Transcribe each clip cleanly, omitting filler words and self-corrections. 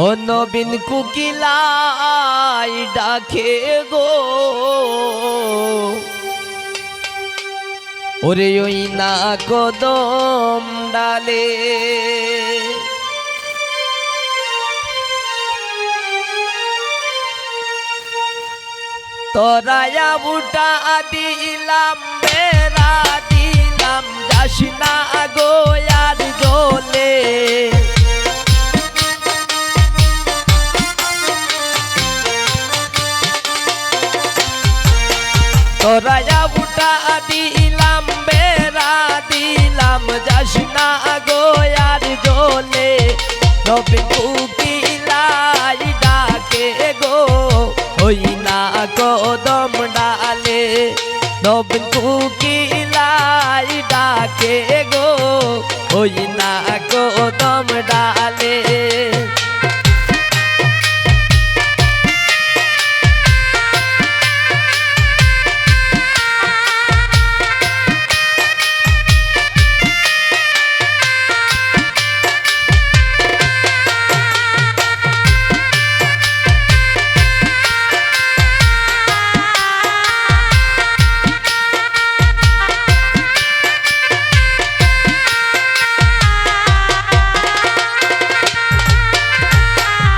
ও নবীন কুকিলাই ডাকে গো, ওরে ওই না কদম ডালে। তোরায়া বুটা দিলাম বেড়া দিলাম, যাস না গো আর জলে। তোরায়া বুটা দিলাম বেড়া দিলাম, যাস না গো আর জলে। নবীন কুকিলাই ডাকে গো, ওই না কদম ডালে। নবীন কুকিলাই ডাকে গো, ওই না কদম ডালে।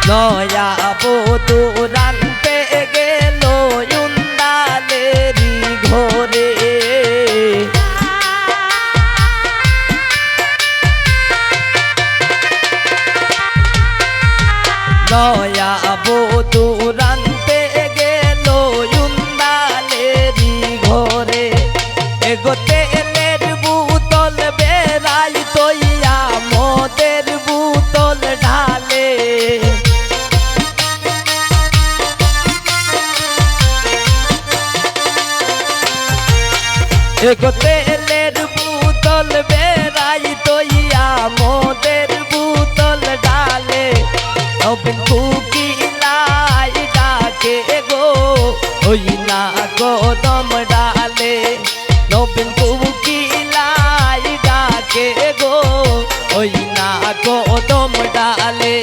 নয়া বধূ রানতে গেল উন্দালেরি ঘরে। নয়া বধূ রানতে গেল উন্দালেরি ঘরে। এগোতে তেলের বোতল বেড়াই তৈয়া মদের বোতল ঢালে। এগো তেলের বোতল বেড়াই তৈয়া মদের বোতল ডালে। নবীন কুকিলাই ডাকে গো, ওই না কদম ডালে। নবীন কুকিলাই ডাকে গো, ওই না কদম ডালে।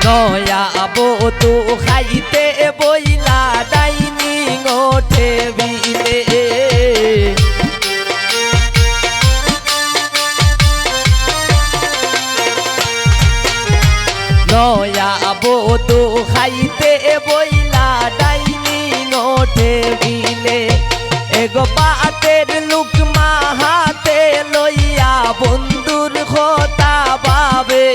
নয়া বধূ খাইতে বইলা ডাইনিং টেবিলে। নয়া বধূ খাইতে বইলা ডাইনিং টেবিলে। এগো পাতের লুকমা হাতে লইয়া বন্ধুর কথা ভাবে।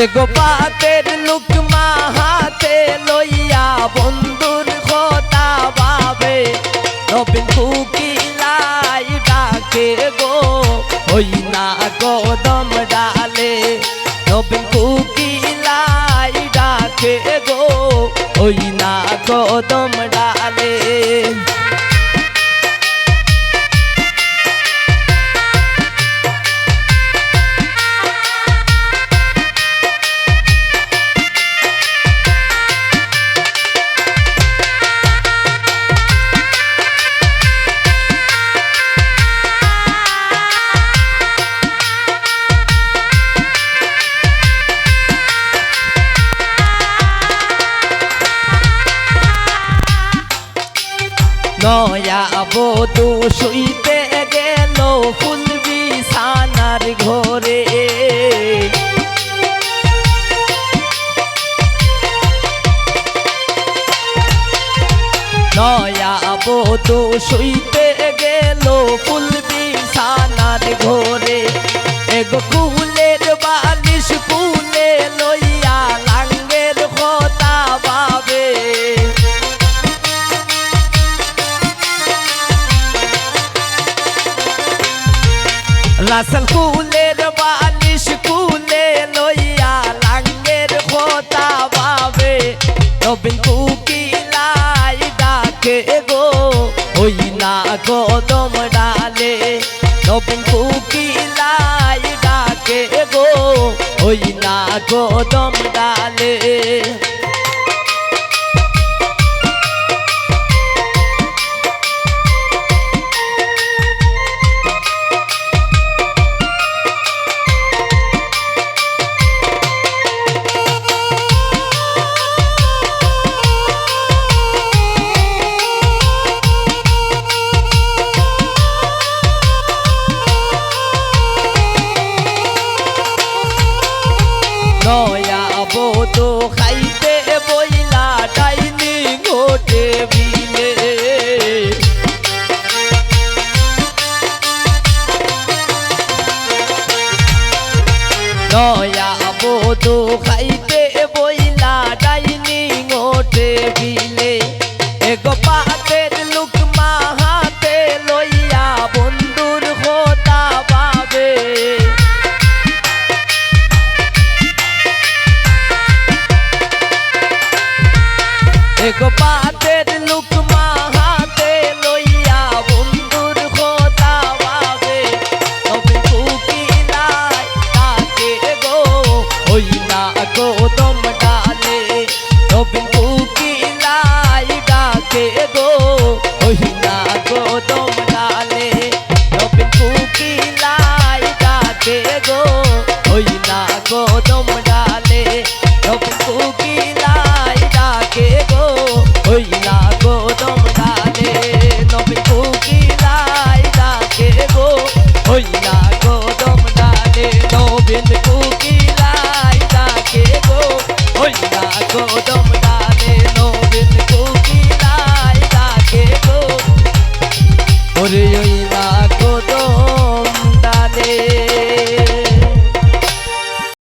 এগো পাতের লুকমা হাতে লইয়া বন্ধুর কথা ভাবে। নবীন কুকিলাই ডাকে গো, ওই না কদম ডালে। নবীন কুকিলাই ডাকে গো, ওই না কদম ডালে। নয়া বধূ শুইতে গেল ফুল বিছানার ঘরে। নয়া বধূ শুইতে গেল ফুল বিছানার ঘরে। এগো কুলের বালিশ কুলে লইয়া লাঙ্গের কথা ভাবে। রাসেল কুলের বালিশ কুলে লইয়া লাঙ্গের খোতা ভাবে নবীন কুকিলাই ডাকে গো ওই না কদম ডালে নবীন কুকিলাই ডাকে গো ওই না কদম ডালে নয়া বোতো খাইতে বইলা ডাইনি ঘটে বিলে নয়া বোতো খাইতে বইলা ডাইনি ঘটে বিলে এগো পাতের লুকমা হাতে লইয়া বন্ধুর খোতা পাবে এগো পাতের লুকমা হাতে লইয়া বন্ধুর খোতা ভাবে নবীন কুকিলাই ডাকে গো ওই না কদম ডালে নবীন কুকিলাই ডাকে গো ওই না কদম ডালে নবীন কুকিলাই ডাকে গো ওই না কদম ডালে নবীন কুকিলাই ডাকে গো ওই না কদম ডালে নবীন কুকিলাই ডাকে গো ওই না কদম ডালে নবীন কুকিলাই ডাকে গো ওই না কদম ডালে নবীন কুকিলাই ডাকে গো ওরে ওই না কদম ডালে